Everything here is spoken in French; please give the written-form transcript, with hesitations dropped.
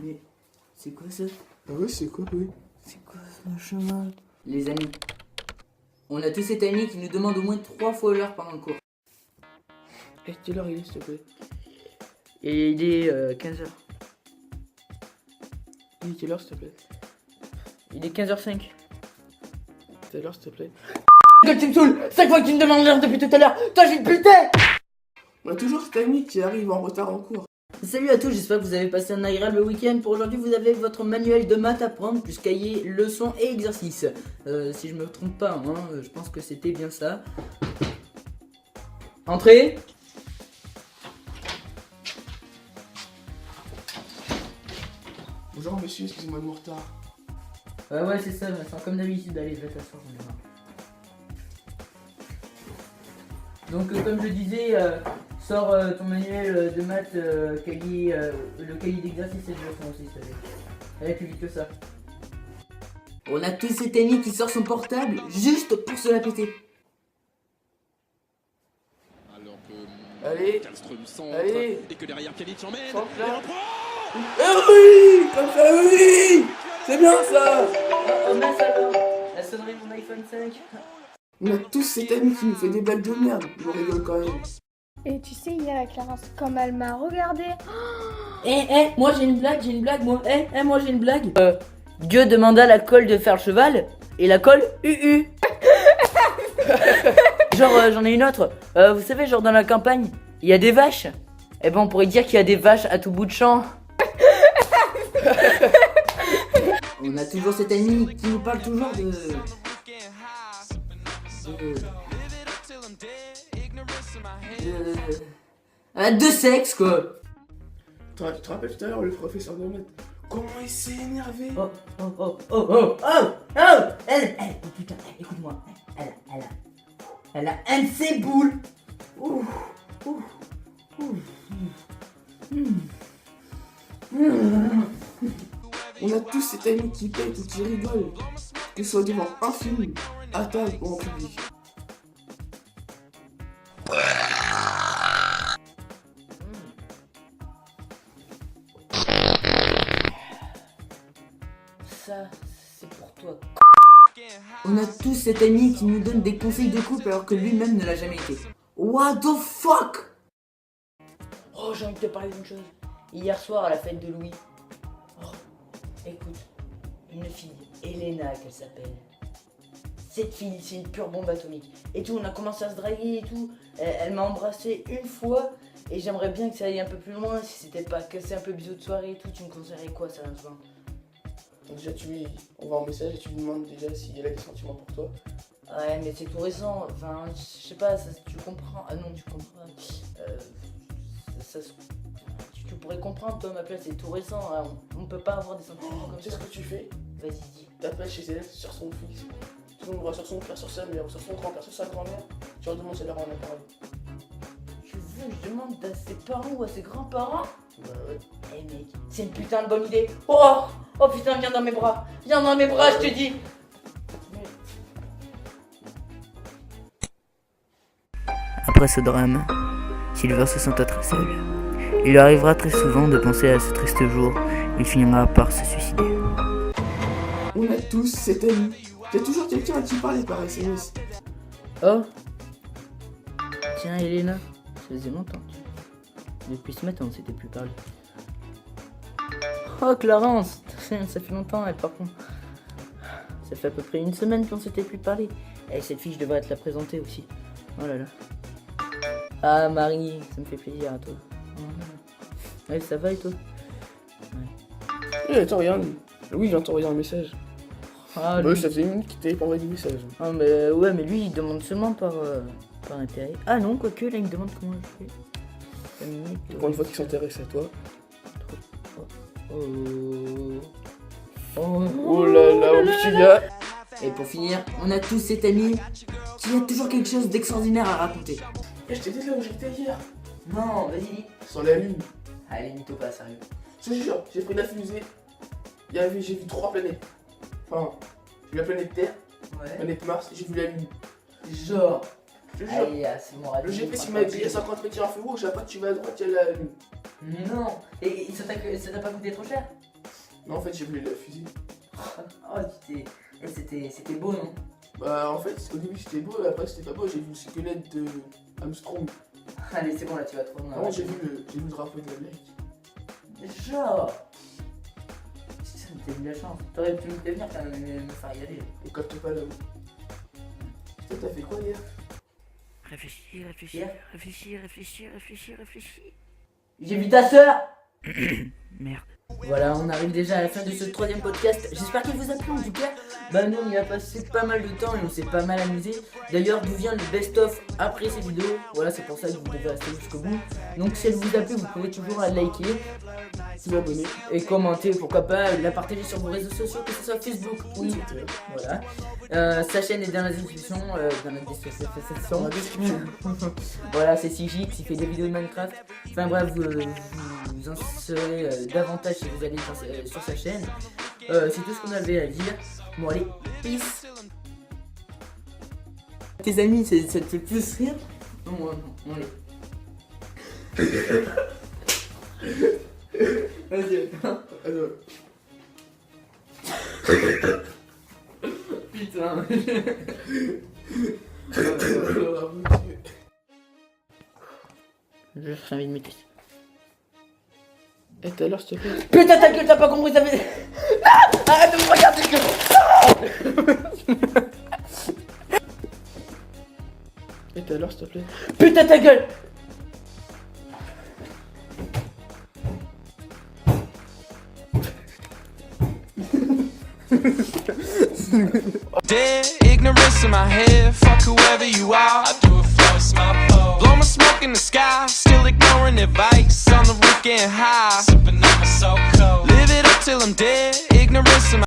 Mais c'est quoi ça? Ah ouais, c'est quoi, oui? C'est quoi ce machin? Les amis, on a tous cet ami qui nous demande au moins 3 fois l'heure pendant le cours. Quelle heure il est, s'il te plaît? Et il est 15h. Il est quelle heure, s'il te plaît? Il est 15h05. Quelle heure, s'il te plaît? Que tu me saoules! 5 fois que tu me demandes l'heure depuis tout à l'heure! Toi, j'ai une putain! On a toujours cet ami qui arrive en retard en cours. Salut à tous, j'espère que vous avez passé un agréable week-end. Pour aujourd'hui, vous avez votre manuel de maths à prendre, plus cahier, leçons et exercices. Si je me trompe pas, hein, je pense que c'était bien ça. Entrez! Bonjour monsieur, excusez-moi de mon retard. Ouais, c'est ça, Vincent, comme d'habitude. Allez, va t'asseoir, on verra. Donc, comme je disais, sors ton manuel de maths, cahier, le cahier d'exercice et de leçons aussi, s'il te plaît. Allez, plus vite que ça. On a tous cet ami qui sort son portable juste pour se la péter. Alors que Allez, Kallström centre allez. et que derrière Pjanic emmène. Centre Et là. reprend. Ah oui! Comme ça, oui! C'est bien ça! Oh mince alors, la sonnerie de mon iPhone 5. On a tous cet ami qui nous fait des blagues de merde. On rigole quand même. Et tu sais, hier, Clarence, comme elle m'a regardé. Moi j'ai une blague, moi. Moi j'ai une blague. Dieu demanda à la colle de faire le cheval, et la colle, Genre, j'en ai une autre. Vous savez, genre dans la campagne, il y a des vaches. Eh ben, on pourrait dire qu'il y a des vaches à tout bout de champ. On a toujours cet ami qui nous parle toujours de sexe, quoi. Tu te rappelles tout à l'heure le professeur de maths? Comment il s'est énervé? Oh, putain, écoute-moi. Elle a un de ses boules. On a tous cet ami qui pète ou qui rigole, que ce soit devant un film, à table ou en public. Ça, c'est pour toi. On a tous cet ami qui nous donne des conseils de couple alors que lui-même ne l'a jamais été. What the fuck? Oh, j'ai envie de te parler d'une chose. Hier soir à la fête de Louis. Oh, écoute, une fille, Elena qu'elle s'appelle. Cette fille, c'est une pure bombe atomique. Et tout, on a commencé à se draguer et tout. Elle m'a embrassé une fois. Et j'aimerais bien que ça aille un peu plus loin. Si c'était pas cassé un peu bisous de soirée et tout, tu me conseillerais quoi, sérieusement? Donc déjà on va en message et tu lui demandes déjà si elle a des sentiments pour toi. Ouais, mais c'est tout récent. Enfin, je sais pas, ça, tu comprends. Ah non, tu comprends. Tu pourrais comprendre, toi, à ma place, c'est tout récent. Hein. On peut pas avoir des sentiments comme Tu sais ça. ce que tu fais? Vas-y, dis. T'appelles chez elle, sur son fils. Tu l'envoies sur son père, sur sa mère, sur son grand-père, sur sa grand-mère. Tu leur demandes si elle leur en a parlé. Tu veux, je demande à ses parents ou à ses grands-parents? Bah ouais. Eh mec, c'est une putain de bonne idée. Oh putain, viens dans mes bras. Viens dans mes bras, je te dis. Après ce drame, Sylvain se senta très seul. Il lui arrivera très souvent de penser à ce triste jour. Il finira par se suicider. On a tous cet ami. Il y a toujours quelqu'un à qui parler par SMS. Oh. Tiens, Elena, ça faisait longtemps. Depuis ce matin, on s'était plus parlé. Oh, Clarence, ça fait longtemps, et par contre, ça fait à peu près une semaine qu'on s'était plus parlé. Et cette fille, je devrais te la présenter aussi. Oh là là. Ah, Marie, ça me fait plaisir à toi. Ouais, ça va et toi? Ouais. Attends, regarde. Oui, j'ai envoyé un message. Ah, Bah, ça faisait une minute qu'il t'avait pas envoyé des messages. Ah, mais ouais, mais lui, il demande seulement par intérêt. Ah non, quoique, là, il me demande comment je fais. Pour une fois qu'il s'intéresse à toi. Oh là là, où tu vas? Et pour finir, on a tous cet ami qui a toujours quelque chose d'extraordinaire à raconter. Je t'ai dit là où j'étais hier. Non, vas-y. Sur la lune. Allez, mytho pas, sérieux. Je te jure, j'ai pris la fusée. J'ai vu 3 planètes. Enfin, j'ai vu la planète Terre, la Ouais. planète Mars et j'ai vu la lune. Genre. Je te jure. Allez, c'est mon radio. Le GPS il m'a dit il y a 50 mètres, il y a un feu rouge, après tu vas à droite, il y a la lune. Non. Et ça t'a pas coûté trop cher? Non, en fait, j'ai voulu la fusil. Oh, c'était beau, non? Bah, en fait, au début c'était beau, et après c'était pas beau, j'ai vu le squelette de Armstrong. Allez, c'est bon, là, tu vas trop loin. Avant, j'ai vu le drapeau de l'Amérique. Déjà. Putain, t'as eu de la chance. T'aurais pu me prévenir quand même, me faire y aller. On capte pas là-haut. Toi, t'as fait quoi hier? Réfléchis. J'ai vu ta sœur. Merde. Voilà, on arrive déjà à la fin de ce 3e podcast. J'espère qu'il vous a plu en tout cas. Bah nous on y a passé pas mal de temps et on s'est pas mal amusé. D'ailleurs d'où vient le best-of après ces vidéos. Voilà, c'est pour ça que vous devez rester jusqu'au bout. Donc si elle vous a plu, vous pouvez toujours la liker, vous abonner et commenter, pourquoi pas la partager sur vos réseaux sociaux, que ce soit Facebook ou Twitter. Voilà. Sa chaîne est dans la description. Dans la description. Voilà, c'est Sigix, il fait des vidéos de Minecraft. Enfin bref, vous en saurez davantage si vous allez sur sa chaîne. C'est tout ce qu'on avait à dire. Bon allez, peace. Tes amis, ça te fait plus rire? Non, allez. Vas-y, attends. Putain. J'ai envie de me tester. Et tout à l'heure, s'il te plaît. Putain ta gueule, t'as pas compris, ça fait... Ah, arrête de me regarder que... Et tout à l'heure, s'il te plaît. Putain ta gueule. Dead ignorance in my head, fuck whoever you are. I do it for it's my fault. Blow my smoke in the sky, still ignoring advice. On the roof getting high, sipping on my so cold. Live it up till I'm dead.